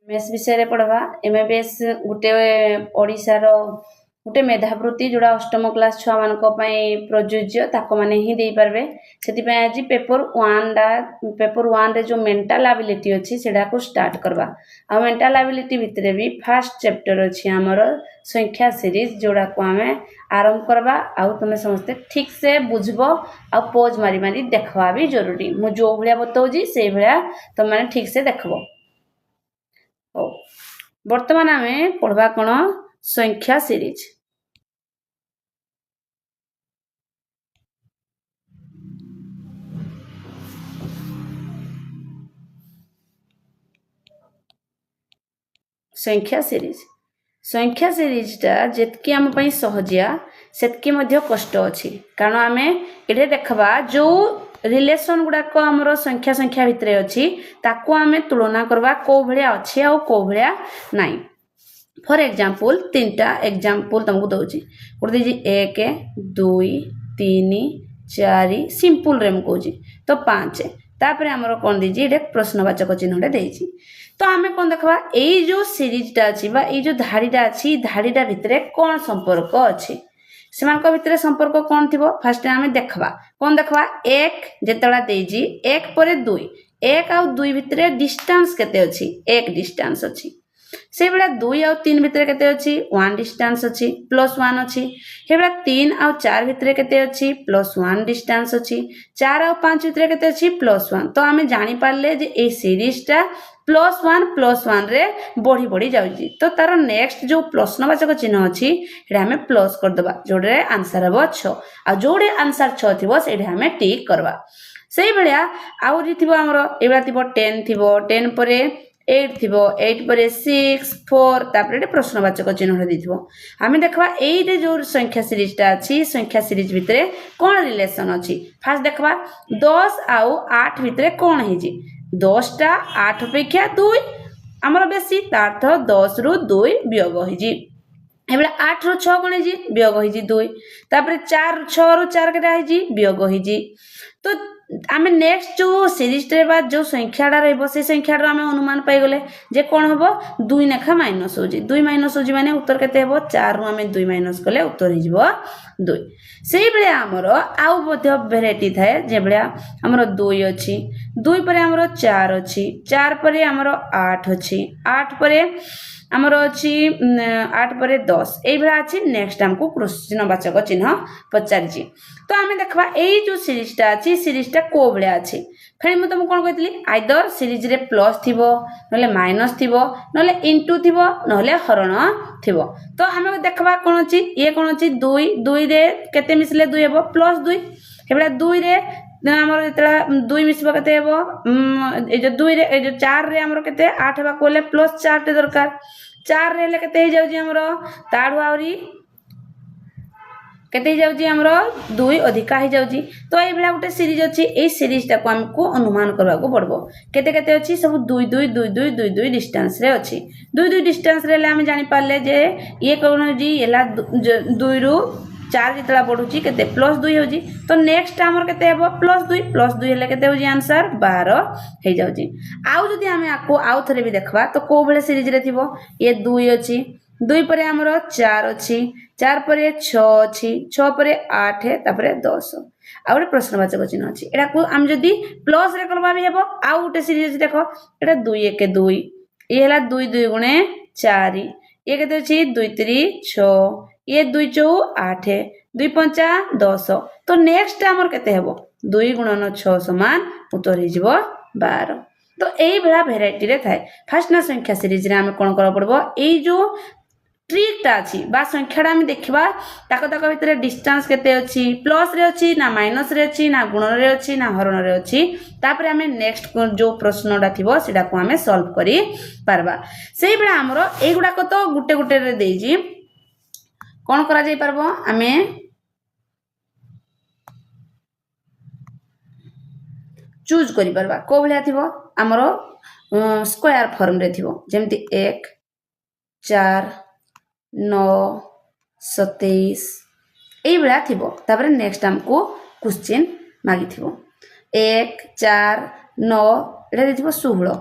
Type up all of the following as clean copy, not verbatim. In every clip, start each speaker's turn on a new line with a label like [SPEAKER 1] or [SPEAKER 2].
[SPEAKER 1] MS विषय पढ़वा एमएबीएस गोटे ओडिशार गोटे मेधावृत्ति जोड़ा अष्टम क्लास छुआ मान प्रযোज्य ताको माने ही दे पारबे सेति पय आज पेपर 1 रे जो मेंटल एबिलिटी अछि सेडा को स्टार्ट करवा आ मेंटल एबिलिटी भितरे भी फर्स्ट चैप्टर अछि हमर संख्या सीरीज जोड़ा को हमें आरंभ करवा आ तुमे समस्त ठीक से बुझबो आ पोज मारी मारी देखवा भी जरूरी मु जो भलिया बतौजी से भलिया तुम माने ठीक से देखबो। वर्तमान आमे पढ़वा कोन संख्या सीरीज संख्या सीरीजटा जेतकी हम पई सहजिया सेतकी मध्य कष्ट अछि कारण आमे एठे देखबा जो रिलेशन गुडा को हमरो संख्या भितरे अछि ताको आमे तुलना करबा को भलिया अछि आ को भलिया नाही। फॉर एग्जांपल तीनटा एग्जांपल तुमको दउची कोड दीजी 1 2 3 4 सिंपल रे म कहूची तो 5 तापरे हमरो कोन दीजी एटे प्रश्नवाचक चिन्हटा देइची तो आमे कोन देखबा एई जो सीरीजटा अछि बा एई जो धाडीटा अछि धाडीटा भितरे कोन संपर्क अछि सेमान को भितरे संपर्क कोन थिबो फर्स्ट आमे देखबा कोन देखबा 1 जेतला देइजी 1 परे 2 1 आ 2 भितरे डिस्टेंस केते अछि 1 डिस्टेंस अछि से बेला 2 आ 3 भितरे केते अछि 1 डिस्टेंस अछि +1 अछि हे बेला 3 आ 4 भितरे केते अछि +1 डिस्टेंस अछि 4 आ 5 भितरे केते अछि +1 तो आमे जानि पारले जे ए सीरीजटा +1 रे बढ़ी बढ़ी जाउची तो तार नेक्स्ट जो प्रश्नवाचक चिन्ह अछि एटा हमें प्लस कर देबा जोडे आंसर हबो 6 आ जोडे आंसर 6 थिबो सेडे हमें टिक करबा सेही बेलिया आउरी थिबो हमरो एबा थिबो 10 थिबो 10 परे 8 थिबो 8 परे 6 4 तापरे प्रश्नवाचक चिन्ह दिथिबो आमे देखबा एई रे जो संख्या सीरीजटा अछि संख्या सीरीज भितरे कोन रिलेशन अछि फर्स्ट देखबा 10 आ 8 भितरे कोन हेजी 10 टा 8 अपेक्षा 2 हमर बेसी तार्थ 10 रु 2 वियोग होइजी एबले 8 रु 6 कोन हेजी वियोग होइजी 2 तापरे 4 6 रु 4 केटा हेजी वियोग होइजी तो आमे नेक्स्ट जो सीरीज रे बाद जो संख्याडा रहबो से संख्याडा आमे अनुमान पाई गले जे कोन हबो 2 नेखा माइनस होजी 2 माइनस होजी माने उत्तर केते हबो 4 रु आमे 2 माइनस कले उत्तर हिजबो 2 सेही बेले हमरो आउ मध्य वेराइटी थाए जे बेले हमरो 2 अछि 2 परे हमरो 4 अछि 4 परे हमरो 8 अछि 8 परे हमरो अछि 8 परे 10 एई बेला अछि नेक्स्ट हमको प्रश्नवाचक चिन्ह पचारजी तो आमे देखबा एई जो सीरीजटा अछि सीरीजटा को बेले अछि फेर मु तुम कोन कहतली आइदर सीरीज रे प्लस थिबो नले माइनस थिबो नले इनटू थिबो नले हरण थिबो तो आमे देखबा कोन अछि ए कोन अछि 2 2 रे केते मिसले 2 हेबो +2 हेबला 2 रे हमर एतला 2 मिसबो केते हेबो ए जो 2 रे ए जो 4 रे हमर केते 8 हेबा कोले +4 टे दरकार 4 रे ले केते हे जाउजी हमर ताडू आउरी केते जाउजी हमरो 2 अधिका हे जाउजी तो एई बेला गुटे सीरीज अछि एई सीरीजटा को हमको अनुमान करबा को पड़बो केते केते अछि सब 2 2 2 2 2 2 डिस्टेंस रे अछि 2 2 डिस्टेंस रे ले हम जानि पाले जे ये कोन जी एला 2 रु 4 जितला पडुची केते +2 होजी तो नेक्स्ट हमर केते हेबो +2 हेले केते होजी आंसर 12 हे जाउजी आउ जदी हमें आको आउ थरे भी देखबा तो को बेले सीरीज रे थिबो ये 2 अछि 2 परे हमरो 4 अछि 4 परे 6 अछि 6 परे 8 है तापरे 10 आउरे प्रश्नवाचक चिन्ह अछि एटा को हम जदी प्लस रे करबा भी हेबो आउ गुटे सीरीज देखो एटा 2 1 2 ये हला 2 2 गुणे 4 ये केते अछि 2 3 6 ये 2 4 8 2 5 10 तो नेक्स्ट हमर केते हेबो 2 गुणन 6 समान उत्तर हि जिवो 12 तो एई बेला वेराइटी रे थाए फर्स्ट ना संख्या सीरीज रे हम कोन कर पड़बो एई जो ट्रिकटा अछि बा संख्याडा हम देखबा ताको ताको भितरे डिस्टेंस केते अछि प्लस रे अछि ना माइनस रे अछि ना गुणन रे अछि ना हरण रे अछि तापरे हमें नेक्स्ट जो प्रश्नडा थिबो सेडा को हमें सॉल्व करी पारबा सेही बेला हमरो एई गुडा को तो गुटे गुटे रे देइजी कोन करा जाई पारबो हमें चूज करि परबा को भलिया थिबो हमरो स्क्वायर फॉर्म रे थिबो जेमति 1 4 9 27 एई बेला थिबो तापरे नेक्स्ट हमको क्वेश्चन मागी थिबो 1 4 9 एटा थिबो 16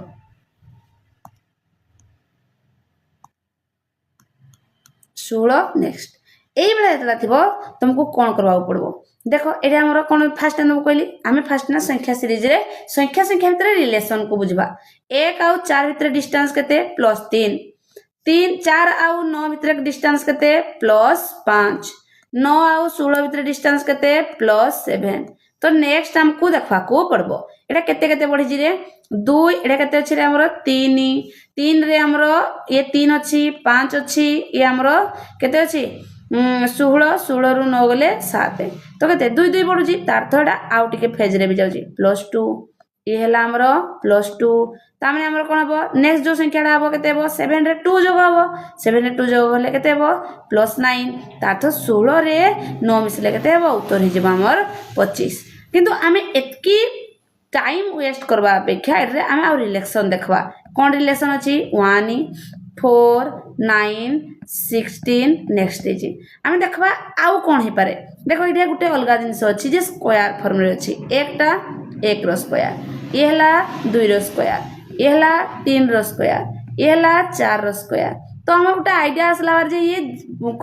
[SPEAKER 1] 16 नेक्स्ट यही बेला जेतला थिबो तुमको कोन करबा पड़बो देखो एटा हमर कोन फास्ट तुमको कहली आमे फास्ट ना संख्या सीरीज रे संख्या संख्या भितर रिलेशन को बुझबा 1 आउ 4 भितर डिस्टेंस केते +3 3 4 आउ 9 भितर डिस्टेंस केते +5 9 आउ 16 भितर डिस्टेंस केते +7 तो नेक्स्ट हमको देखबा को पड़बो एटा केते केते बढ़ी जी रे 2 एटा केते अछि रे हमर 3 3 रे हमर ये 3 अछि 5 अछि ये हमर केते अछि 16 16 रु 9 गले 7 तो केते 2 2 बढ़ुची तार तो एटा आउ टिके फेज रे भी जाउची +2 ये हला हमर +2 तामने हमर कोन हबो नेक्स्ट जो संख्याटा हबो केते हबो 7 रे 2 जोग हबो 7 रे 2 जोग होले केते हबो +9 तार तो 16 रे 9 मिसले केते हबो उत्तर हि जबा हमर 25 किंतु आमे एतकी टाइम वेस्ट करबा अपेक्षा एरे आमे आ रिलेशन देखबा कोन रिलेशन अछि 1 4 9 16 नेक्स्ट देजी आमे देखबा आउ कोन हे पारे देखो इडे गुटे अलगा जिंस अछि जे स्क्वायर फॉर्म रे अछि एकटा 1 रो स्क्वायर ये हला 2 रो स्क्वायर ये हला 3 रो स्क्वायर ये हला 4 रो स्क्वायर तो हम गुटे आईडिया आसला बार जे ये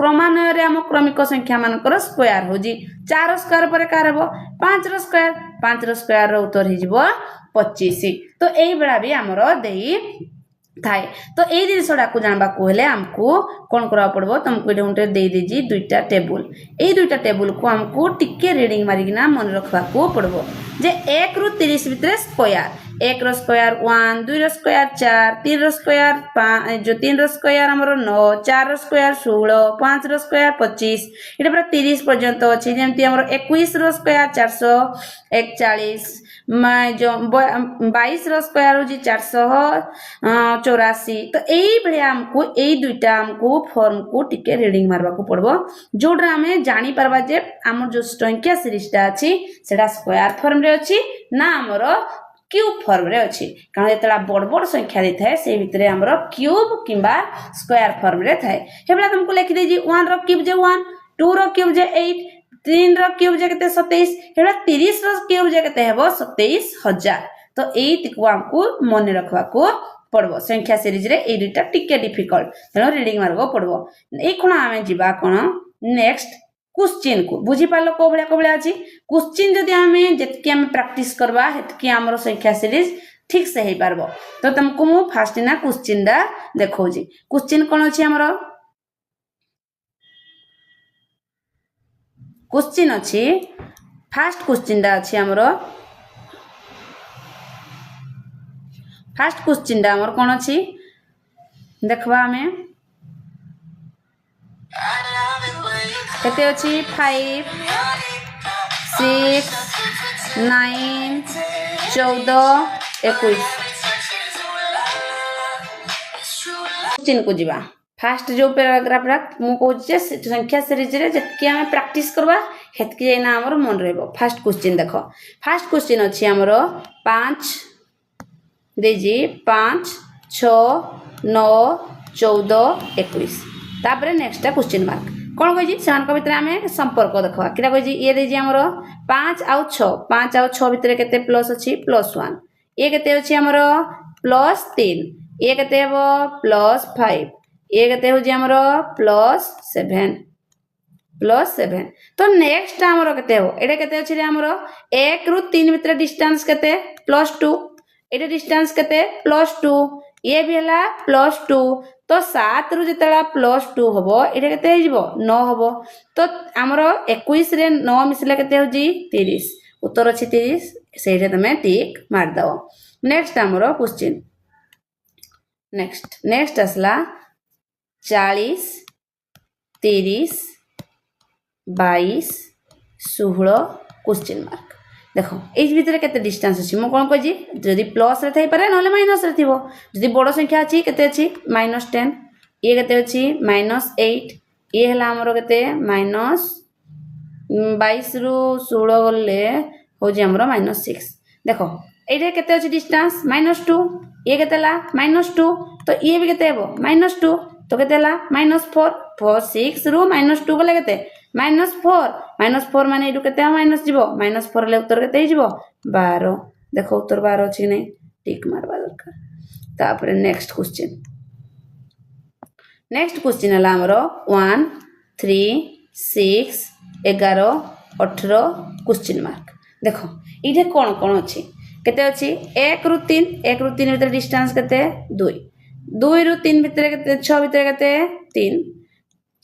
[SPEAKER 1] क्रमान्वय रे हम क्रमिक संख्या मानकर स्क्वायर हो जी 4 रो स्क्वायर पर का रहबो 5 रो स्क्वायर रो उत्तर हि जिवो 25 तो एई बेला भी हमरो देई थाए तो एई जिनसडा को जानबा को हेले हमको कोन करा पड़बो तुमको एडे उंटे दे देजी दुईटा टेबल एई दुईटा टेबल को हमको टिके रीडिंग मारिकिना मन रखबा को पड़बो जे 1 रु 30 भितरे स्क्वायर 1 रो स्क्वायर 1 2 रो स्क्वायर 4 3 रो स्क्वायर 5 जो 3 रो स्क्वायर हमरो 9 4 रो स्क्वायर 16 5 रो स्क्वायर 25 एटा पूरा 30 पर्यंत अछि जेमति हमरो 21 रो स्क्वायर 441 जो 22 रो स्क्वायर हो जी 484 तो एई बेले हमको एई दुईटा हमको फॉर्म को टिके रीडिंग मारबा को पड़बो जोडरा हमें जानि परबा जे हमर जो संख्या सीरीजटा अछि सेटा स्क्वायर फॉर्म रे अछि ना हमरो क्यूब फॉर्म रे अछि कारण एतला बड़ बड़ संख्या रे थाए से भितरे हमरो क्यूब किबा स्क्वायर फॉर्म रे थाए हेबला तुमको लिखि दे जी 1 रो क्यूब जे 1 2 रो क्यूब जे 8 3 रो क्यूब जे केते 27 हेबला 30 रो क्यूब जे केते हेबो 27000 तो एई तिकवा हमको मन रखबा को पड़बो संख्या सीरीज रे ए दुटा टिके डिफिकल्ट तेनो रीडिंग मारबो पड़बो ए खुणा हमें जिबा कोन नेक्स्ट क्वेश्चन को बुझी पालो को बळ्या अछि क्वेश्चन जदि हमें जेतकी हमें प्रैक्टिस करबा हेतकी हमरो संख्या सीरीज ठीक से हे पारबो तो तुमको मु फास्ट ना क्वेश्चन दा देखौ जी क्वेश्चन कोन अछि हमरो क्वेश्चन अछि फास्ट क्वेश्चन दा अछि हमरो फास्ट क्वेश्चन दा हमर कोन अछि देखबा हमें केते अछि 5 6 9 14 21 क्वेश्चन को जिबा फास्ट जो पैराग्राफ रा मु कहू जे संख्या सीरीज रे जतकी हमें प्रैक्टिस करबा हेतकी जेना हमर मन रहबो फास्ट क्वेश्चन देखो फास्ट क्वेश्चन अछि हमर 5 देजी 5 6 9 14 21 तापरे नेक्स्ट क्वेश्चन मार्क कोन कहि जी सान को भितर हमें संपर्क देखबा किरा कहि जी ये देजी हमर 5 आउ 6 भितर केते प्लस अछि +1 ये केते अछि हमर +3 ये केते हेबो +5 ये केते हो जी हमर +7 तो नेक्स्ट हमर केते हो एडे केते अछि रे हमर 1 रु 3 भितर डिस्टेंस केते +2 एडे डिस्टेंस केते +2 ये भी हला +2 तो 7 रु जेतला +2 हबो एडे केते हे जिवो 9 हबो तो हमर 21 रे 9 मिसले केते हो जी 30 उत्तर अछि 30 सेरे तमे टिक मार दो नेक्स्ट हमर क्वेश्चन नेक्स्ट असला 40 30 22 16 क्वेश्चन मार्क देखो एज भितर केते डिस्टेंस अछि मो कोन कहि जदी प्लस रे थाई पारे नले माइनस रे थिबो जदी बडो संख्या अछि केते अछि -10 ये केते अछि -8 ये हला हमरो केते -22 रु 16 गले हो जे हमरो -6 देखो एडे केते अछि डिस्टेंस -2 ये केतेला -2 तो ये भी केते हेबो -2 तो केतेला -4 4 6 रु -2 गले केते -4 माने एडु केते माइनस जीवो -4 ले उत्तर केते जीवो 12 देखो उत्तर 12 अछि नै टिक मारबा दरकार तापर नेक्स्ट क्वेश्चन नेक्स्ट क्वेश्चन है आमर 1 3 6 11 18 क्वेश्चन मार्क देख ये कौन कौन अच्छी केते अच्छी 1 ରୁ 3 1 ରୁ 3 भितर डिस्टेंस केते 2 2 ରୁ 3 भितर केते 6 भितर केते 3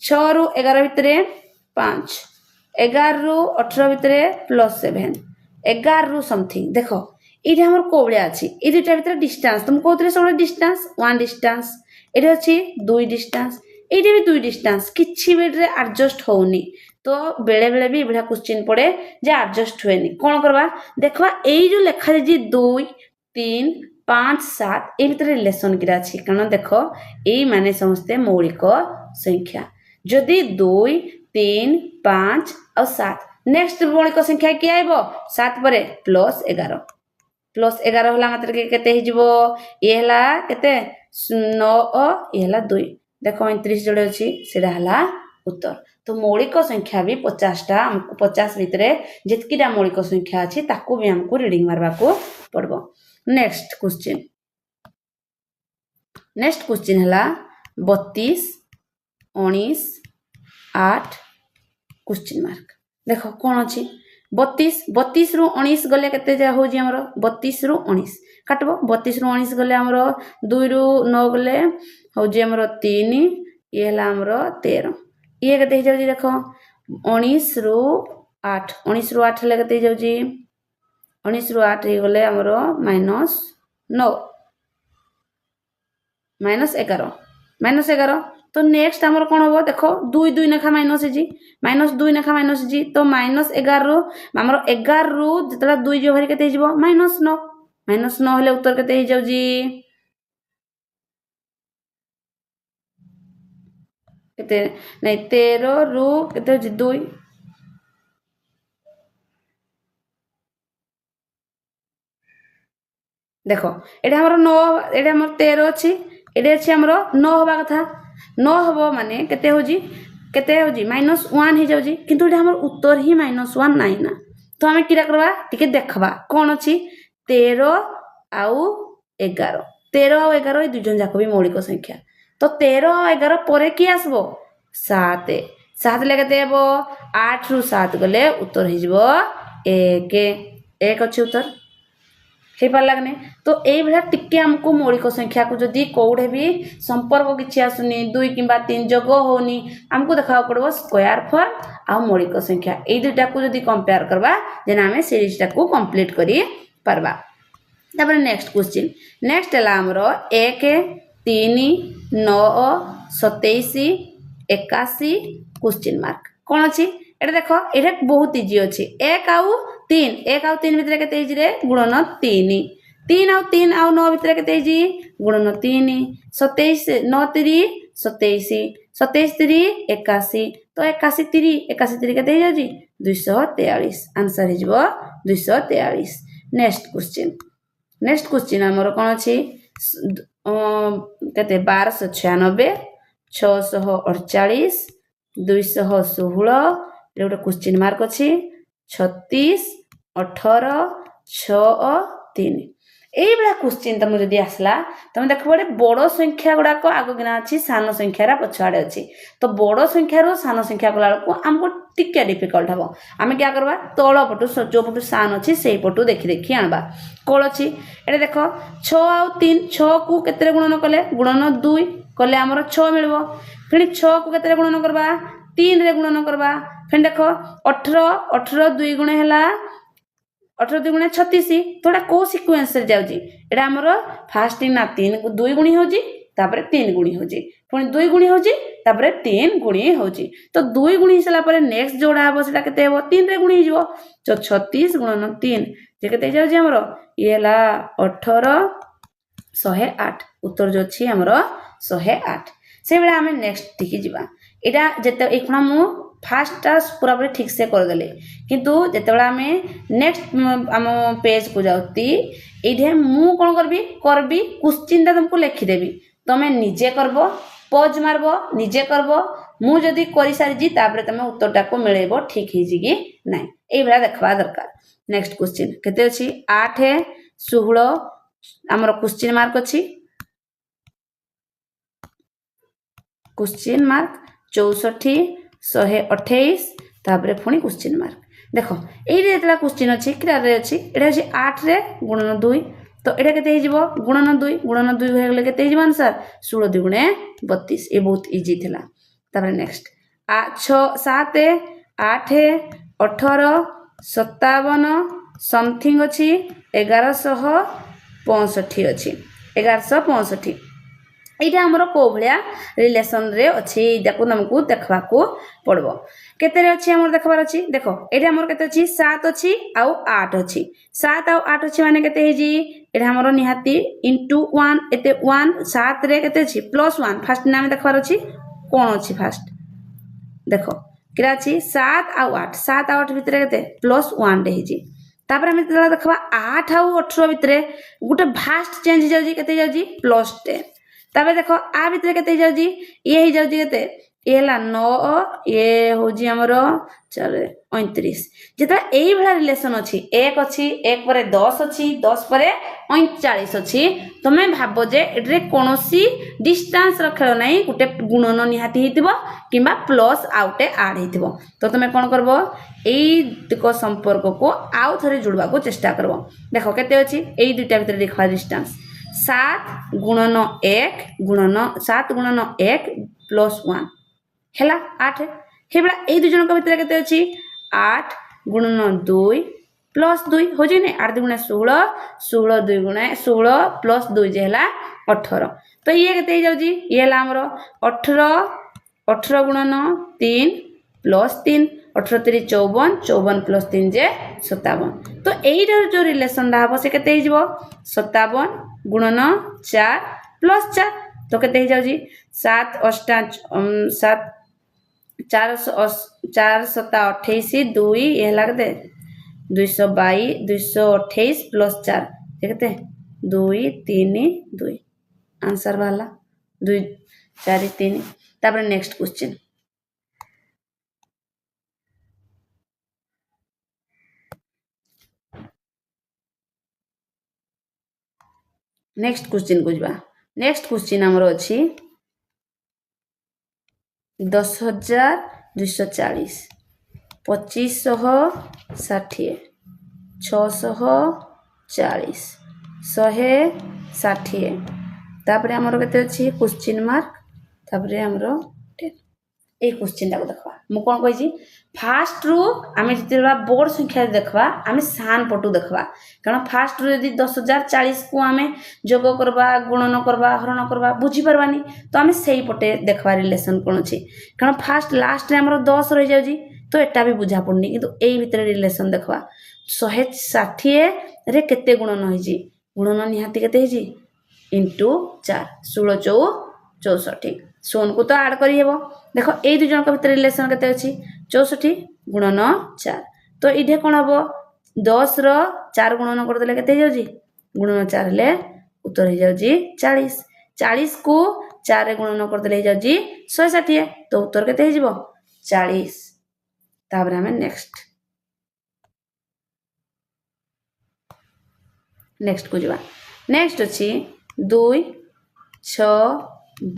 [SPEAKER 1] 6 ରୁ 11 भितर 5 11 ରୁ 18 भितर +7 11 ରୁ समथिंग देख ये हमर कोबळिया अछि ए दुटा भितर डिस्टेंस तुम कहतले सब डिस्टेंस 1 डिस्टेंस एटे अछि 2 डिस्टेंस एटे भी 2 डिस्टेंस किछि बेडरे एडजस्ट होउनी तो बेले बेले भी इबडा क्वेश्चन पड़े जे एडजस्ट होएनी कोन करबा देखबा एई जो लेखा जे 2 3 5 7 ए भितर रिलेशन किरा अछि कारण देखो एई माने समस्ते मौलिक संख्या जदि 2 3 5 और 7 नेक्स्ट मौलिक संख्या कि आइबो 7 परे +11 +11 होला मात्र के केते हिजबो ये हला केते 9 ये हला 2 देखो 29 जोड़े अछि सेडा हला उत्तर तो मौलिक संख्या भी 50 टा हमको 50 भितरे जितकीटा मौलिक संख्या अछि ताकू भी हमको रीडिंग मारबा को पड़बो नेक्स्ट क्वेश्चन हला 32 19 8 क्वेश्चन मार्क देखो कोन अछि 32 ରୁ 19 गले केते जा हो जी हमरो 32 ରୁ 19 काटबो 32 ରୁ 19 गले हमरो 2 ରୁ 9 गले हो जी हमरो 3 ये हला हमरो 13 ये केते हो जी देखो 19 ରୁ 8 19 ରୁ 8 ले केते हो जी 19 ରୁ 8 हे गले हमरो -9 -11 तो नेक्स्ट हमर कोन होबो देखो 2 2 नेखा माइनस जी -2 नेखा माइनस जी तो -11 रो हमर 11 रो जतला 2 जो भरी केते हिजबो -9 हेले उत्तर केते हि जाउ जी केते नै 13 रो केते जी 2 देखो एटा हमर 9 एटा हमर 13 अछि एटा अछि हमर 9 होबा कथा 9 हबो माने केते हो जी -1 हे जाउ जी किंतु एटा हमर उत्तर ही -1 नाही ना तो हमें किरा करबा टिके देखबा कोन अछि 13 आउ 11 13 और 11 दुई जन जाको भी मौलिक संख्या तो 13 और 11 परे की आसबो 7 7 ले केते हेबो 8 ରୁ 7 गले उत्तर हे जबो 1 अछि उत्तर हे पार लागने तो एई भला टिके हमको मौलिक संख्या को जदी कोडे भी संपर्क किछि आसुनी 2 किबा 3 जगह होनी हमको देखाव पड़बो स्क्वायर फॉर्म आ मौलिक संख्या एई दुटा को जदी कंपेयर करबा जेना हमें सीरीज टा को कंप्लीट करी परबा तापर नेक्स्ट क्वेश्चन नेक्स्ट हला हमरो 1 3 9 27 81 क्वेश्चन मार्क कोन अछि एटा देखो एटा बहुत इजी अछि 1 आउ 3 भितर केते हिजि रे गुणन 3 3 आउ 3 आउ 9 भितर केते हिजि गुणन 3 27 9 3 27 27 3 81 तो 81 3 केते हिजि जी 243 आंसर हिजबो 243 नेक्स्ट क्वेश्चन हमर कोन अछि केते 1296 648 216 एटा क्वेश्चन मार्क अछि 36 18 6 3 एई बला क्वेश्चन तुम जदी आसला तुम देखबो बड़ संख्या गुडा को आगो गिना अछि सान संख्या रा पछाडे अछि तो बड़ संख्या रो सान संख्या गला को हमको टिके डिफिकल्ट हबो हमें क्या करबा तळ पटु जो पटु सान अछि सेई पटु देखि आनबा कोळ अछि एटा देखो 6 आउ 3 6 को केतरे गुणन कले गुणन 2 कले हमर 6 मिलबो फिर 6 को केतरे गुणन करबा 3 रे गुणन करबा फिर देखो 18 2 गुणे हला 18 2 गुणे 36 तोडा को सीक्वेंस रे जाउ जी एटा हमर फास्ट ना 3 2 गुणी हो जी तापर 3 गुणी हो जी पुनी 2 गुणी हो जी तापर 3 गुणी हो जी तो 2 गुणी हिसला पर नेक्स्ट जोडा हबो सेटा केते हबो 3 रे गुणी हिजबो तो 36 गुणन 3 जे केते जाउ जी हमर ये हला 18 108 उत्तर जो छी हमर 108 से बेला हमें नेक्स्ट टिकी जिबा एटा जेते एखना मु फास्ट टास्क पूरा पूरी ठीक से कर देले किंतु जेते बेला हमें नेक्स्ट हम पेज को जाउती एठे मु कोन करबी क्वेश्चन ता तुमको लिखि देबी तमे निजे करबो पॉज मारबो निजे करबो मु जदी करि सारी जी तापर तमे उत्तर टा को मिलेबो ठीक हे जी कि नाही ए बेला देखबा दरकार नेक्स्ट क्वेश्चन केते अछि 8 16 हमर क्वेश्चन मार्क अछि क्वेश्चन मार्क 64 128 तापर पुणी क्वेश्चन मार्क देख ये क्वेश्चन अच्छी क्लियर अच्छी ये अच्छी 8 रे गुणन 2 तो ये के गुणन 2 होगले के आंसर 16 2 गुणे 32 ये बहुत इजी थिला तापर नेक्स्ट 7 8 18 57 समथिंग अच्छी 1165 अच्छी 1165 यहाँ आमर कौ भाया रिलेसन रे अच्छी तुमको देखा पड़ो केते अच्छी आम देखबार अच्छी देख ये आमर के 7 अच्छी आउ 8 अच्छी 7 आउ 8 अच्छी माने केते आमर निहाती इंटू 1 एते 1 7 रे केते अच्छी +1 फास्ट नाम देखबार अच्छी कौन अच्छी फास्ट देख कि अच्छी 7 आउ 8 7 आउ 8 भितर केते +1 रे हिजी तापर हम देखा 8 आउ 18 भितर गोटे फास्ट चेंज जाउजी केते जाउजी +10 तापर देख आ भितर केते जाउजी ये हो जाउजी केते ये हला 9 ये होजी हमरो 29 जेता एई भला रिलेशन अछि 1 अछि 1 परे 10 अछि 10 परे 39 अछि तमे भाबो जे एटरे कोनोसी डिस्टेंस रखलो नै गुटे गुणन निहाती हितिबो किबा प्लस आउटे ऐड हितिबो तो तमे कोन करबो एई को संपर्क को आउ थरे जुड़बा को चेष्टा करबो देखो केते अछि एई दुटा भितर देखा डिस्टेंस 7 गुणन 1 गुणन 7 गुणन 1 +1 हेला 8 हेबला ए दु जन को भितर केते अछि 8 गुणन 2 +2 हो जे नै 8 2 गुणा 16 16 2 गुणा 16 +2 जे हेला 18 तो ये केते जाउ जी ये हेला हमरो 18 18 गुणन 3 +3 18 3 54 54 +3 जे 57 तो एई जो रिलेशन दा हबो से केते हिजबो 57 गुणन 4 +4 तो केते ही जाउ जी 7 8 7 4 4 7 28 2 ये हला केते 222 228 +4 केते 2 3 2 आंसर वाला 2 4 3 तापर नेक्स्ट क्वेश्चन नेक्स्ट क्वेश्चन को जबा नेक्स्ट क्वेश्चन हमरो अछि 10,240 2560 640 160 तापर हमरो केते अछि क्वेश्चन मार्क तापर हमरो 10 ए क्वेश्चन दा देखबा मु कोन कहि छी फास्ट रु आमे जितेबा बोर्ड संख्या देखबा आमे सान पटु देखबा कारण फास्ट रु यदि 10,040 को आमे जोग करबा गुणन करबा हरण करबा बुझी परबानी तो आमे सेही पटे देखबा रिलेशन कोन अछि कारण फास्ट लास्ट रे हमरो 10 रहि जाउजी तो एटा भी बुझा पड़नी किंतु एई भितर रिलेशन देखबा 160 रे केते गुणन होइजी गुणन निहाती केते होइजी इंटू 4 16 64 सोन को तो ऐड करी हेबो देखो ए दु जन के भितर रिलेशन केते अछि 64 गुणन 4 तो इधे कोन हबो 10 रो 4 गुणन कर देले केते जाउजी गुणन 4 ले उत्तर हो जाउजी 40 40 को 4 रे गुणन कर देले जाउजी 160 तो उत्तर केते हो जिवो 40 तापर हमें नेक्स्ट को जबा नेक्स्ट अछि 2 6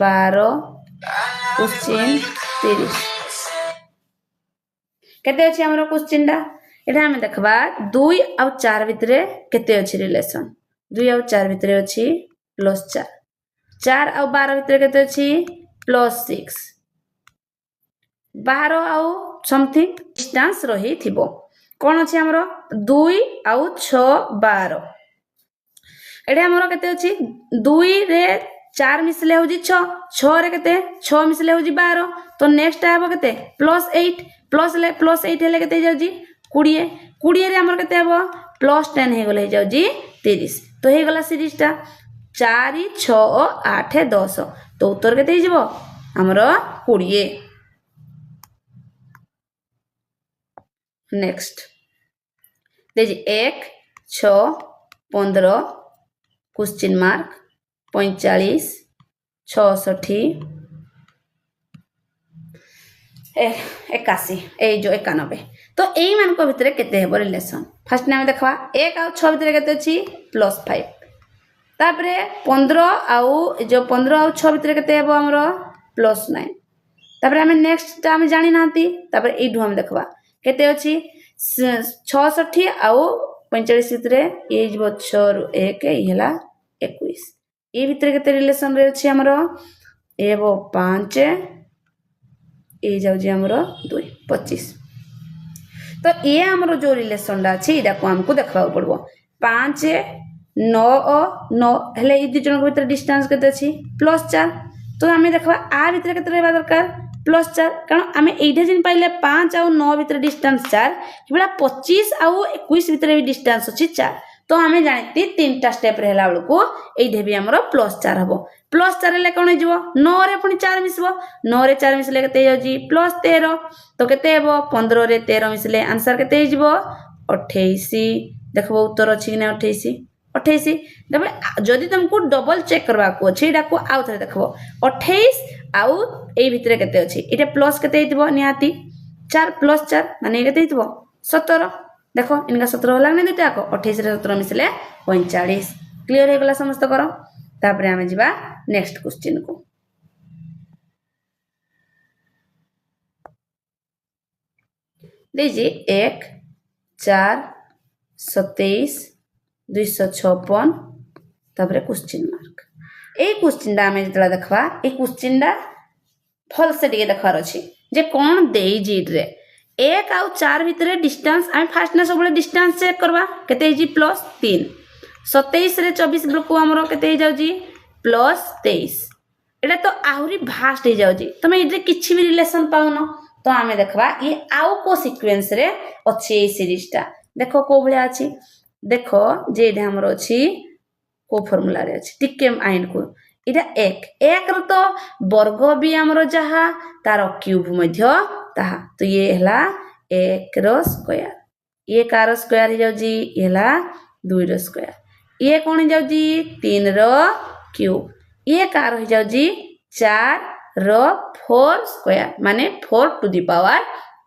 [SPEAKER 1] 12 क्वेश्चन 30 केते अछि हमरो क्वेश्चन डा एटा हम देखबा 2 और 4 भितरे केते अछि रिलेशन 2 और 4 भितरे अछि +4 4 और 12 भितरे केते अछि +6 12 और समथिंग डिस्टेंस रही थिबो कोन अछि हमरो 2 और 6 12 एटा हमरो केते अछि 2 रे 4 मिसले होजी 6 6 रे केते 6 मिसले होजी 12 तो नेक्स्ट आबो केते +8 +8 हेले केते जाउजी 20 20 रे हमर केते हबो +10 हे गेले जाउजी 30 तो हे गला सीरीज ता 4 6 8 10 तो उत्तर केते हिजबो हमरो 20 नेक्स्ट देखि 1 6 15 क्वेश्चन मार्क 45 66 81 ए जो 91 तो एई मान को भितरे केते हेबो रिलेशन फर्स्ट नाम देखबा 1 और 6 भितरे केते अछि +5 तापरे 15 और जो 15 और 6 भितरे केते हेबो हमरो +9 तापर आम नेक्स्ट आम जानी ना ये आम देखा केते अच्छी 66 आउ 45 भितर ये 6 रु 1 ये 21 ये भितर केते रिलेशन रे अच्छी हमरो ये 5 ये जाउजी हमरो 2 25 तो ये हमरो जो रिलेशन अच्छी या हमको देखा पड़ो 5 9 9 हेले ये 2 जन भीतर डिस्टेंस केते अछि +4 तो आम देखा आ भितर केते रहबा दरकार +4 कारण आम ये जिन पाइले 5 आउ 9 भितर डिस्टेंस 4 कि 25 आउ 21 भितर भी डिस्टेंस अछि 4 तो आम जानती 3टा स्टेप रहला बेलको ये भी हमरो +4 हबो +4 ले कोन हिजबो 9 रे पुनी 4 मिसबो 9 रे 4 मिसले केते होजी +13 तो केते हेबो 15 रे 13 मिसले आंसर केते हिजबो 28 देखबो उत्तर अछि कि नै 28 तबे जदि तुमको डबल चेक करबा को अछि एडा को आउ थरे देखबो 28 आउ ए भितरे केते अछि इटे प्लस केते हितबो निहाती 4 + 4 माने केते हितबो 17 देखो इनका 17 होला नै दुटा को 28 रे 17 मिसले 45 क्लियर हे गला समस्त करो तापरे हमें जिबा नेक्स्ट क्वेश्चन को लीजिए 1 4 27 256 तापरे क्वेश्चन मार्क ए क्वेश्चन दा हमें जतला देखबा ए क्वेश्चन दा फल से टिके देखबार अछि जे कोन देई जीट रे 1 आउ 4 भितरे डिस्टेंस हम फास्ट ना सबले डिस्टेंस चेक करबा केते जी +3 27 रे 24 को हमरो केते जाउ जी +23 एटा तो आहुरी भास्ट हो जाउ जी तमे इदे किछि भी रिलेशन पाउनो तो हमें देखबा ये आउ को सीक्वेंस रे अछि ए सीरीज टा देखो को भलिया अछि देखो जे एडा हमरो अछि को फार्मूला रे अछि टिके माइंड को इटा एक रो तो वर्ग भी हमरो जहा तार क्यूब मध्य ताहा तो ये हला 1 रो स्क्वायर ये कार स्क्वायर हो जाउ जी ये हला 2 रो स्क्वायर ये कोन हो जाउ जी 3 रो क्यूब ये कार हो जाउ जी 4 रो 4 स्क्वायर माने 4 to the power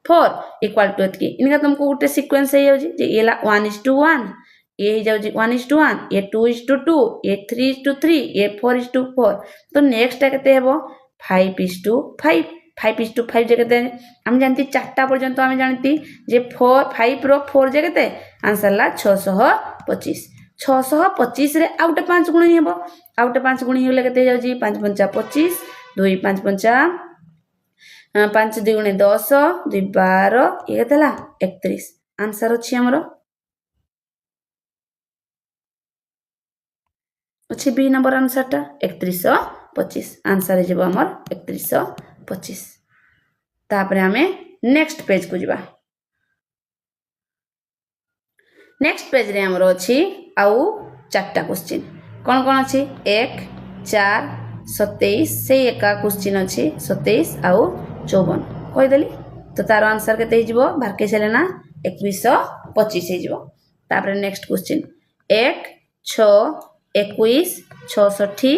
[SPEAKER 1] 4 equal to एतकी इनका तुमको गोटे सीक्वेंस है जाउ जी ये ला 1:1 ये हो जाउ जी 1:1 ये 2:2 ये 3:3 ये 4:4 तो नेक्स्ट केते हेबो 5:5 5:5 जे केते हम जानती चारटा पर्यंत हम जानती जे 5 रो 4 जे केते आंसर ला 625 625 रे आउटे 5 गुणी हेबो आउटे 5 गुणी हेले केते जाउ जी 5 5 25 2 5 5 5 2 गुणे 10 2 12 ये केतेला 31 आंसर अछि हमरो अच्छे बी नंबर आंसर टा 3125 आंसर जेबो हमर 3125 तापरे हमें नेक्स्ट पेज को जिबा नेक्स्ट पेज रे हमरो अछि आउ चारटा क्वेश्चन कोन अछि 1 4 27 से एका क्वेश्चन अछि 27 आउ 54 कहि देली तो तार आंसर केते हिजबो भारके छले ना 2125 हिजबो तापरे नेक्स्ट क्वेश्चन 1 6 21 66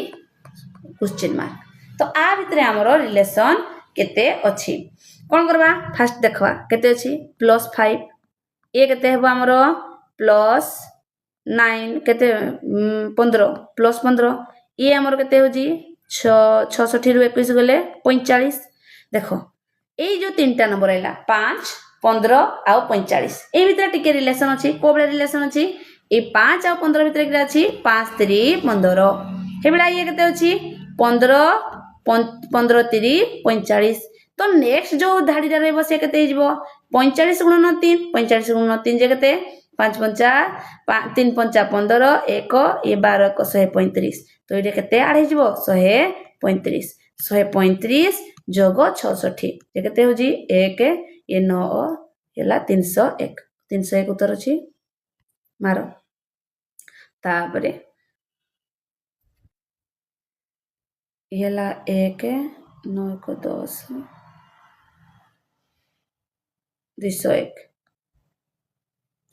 [SPEAKER 1] क्वेश्चन मार्क तो आ भितरे हमरो रिलेशन केते अछि कोन करबा फर्स्ट देखबा केते अछि +5 ये केते हेबो हमरो +9 केते 15 +15 ये हमरो केते हो जी 66 रु 21 गले 45 देखो ए जो तीनटा नंबर आइला 5 15 आउ 45 ए भितरे टिके रिलेशन अछि कोबले रिलेशन अछि ए 5 आउ 15 भितरे केते अछि 5 3 15 हेबला ये केते अछि 15 15 3 45 तो नेक्स्ट जो धाड़ी रे रहबो से केते हिजबो 45 गुणन 3 45 गुणन 3 जे केते 5 5 3 5 15 1 ये 12 1 135 तो ये केते आड़ हिजबो 135 135 जोग 66 जे केते हो जी 1 ये 9 हेला 301 301 उत्तर अछि मारो तापरे हेला 1 9 को 10 201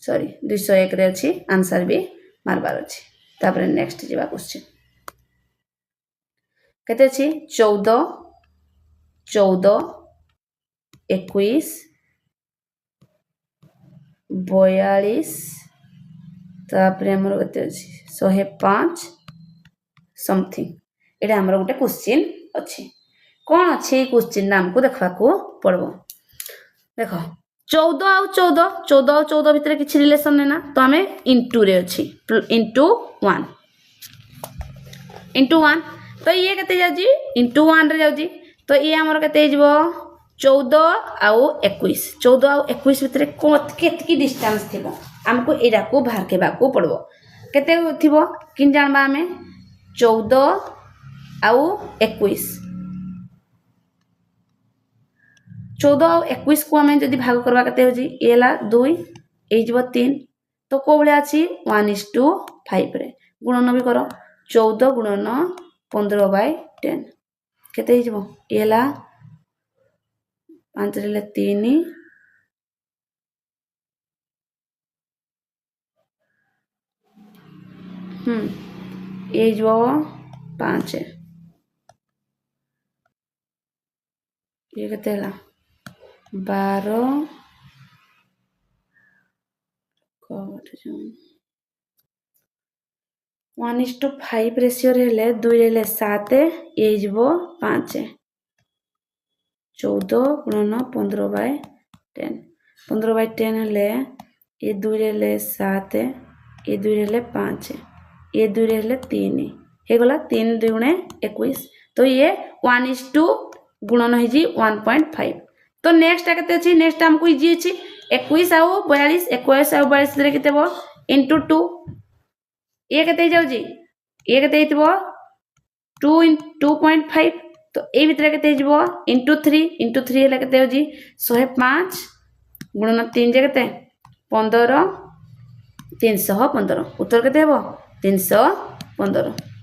[SPEAKER 1] सॉरी 201 रे अछि आंसर भी मारबार अछि तापरे नेक्स्ट जिबा क्वेश्चन केते अछि 14 14 21 42 तापरे हमर केते अछि 105 समथिंग एटा हमर गोटे क्वेश्चन अछि कौन अच्छे क्वेश्चन नाम को देखा पड़ो देख 14 आउ 14 14 आउ 14 भितर किसी रिलेशन नहीं ना तो आम इंटू रे अच्छी इंटू 1 तो ये केते जाउची इंटू 1 रे जाउची तो ये आमर केते हिजबो 14 आउ 21 14 आउ 21 भितर केतकी डिस्टेंस थिबो हमको एडा को बाहर केबा को पड़बो केते थिबो किन जानबा हमें 14 आउ 21 14 आउ 21 को हमें जदि भाग करबा केते होजी एला 2 ए जीवो 3 तो को भले अछि 1:5 रे गुणन भी करो 14 गुणन 15/10 केते हिजबो एला 5 रे 3 ए जीवो 5 ये केते हला 12 1:5 रेशियो रे 2 रे 7 ये जीवो 5 14 गुणन 15/10 15/10 हेले ये 2 रे 7 ये 2 रे 5 ये 2 रे 3 हे गला 3 2 गुणे 21 तो ये 1:2 गुणन है 1.5 तो नेक्स्ट केते अछि नेक्स्ट हमको इजी अछि 21 आउ 42 21 आउ 42 रे केते बो इनटू 2 ये केते जाउ जी ये केते हितबो 2 2.5 तो ए भितर केते हिजबो इनटू 3 हेला केते हो जी 105 गुणन 3 जे केते 15 315 उत्तर केते हेबो 315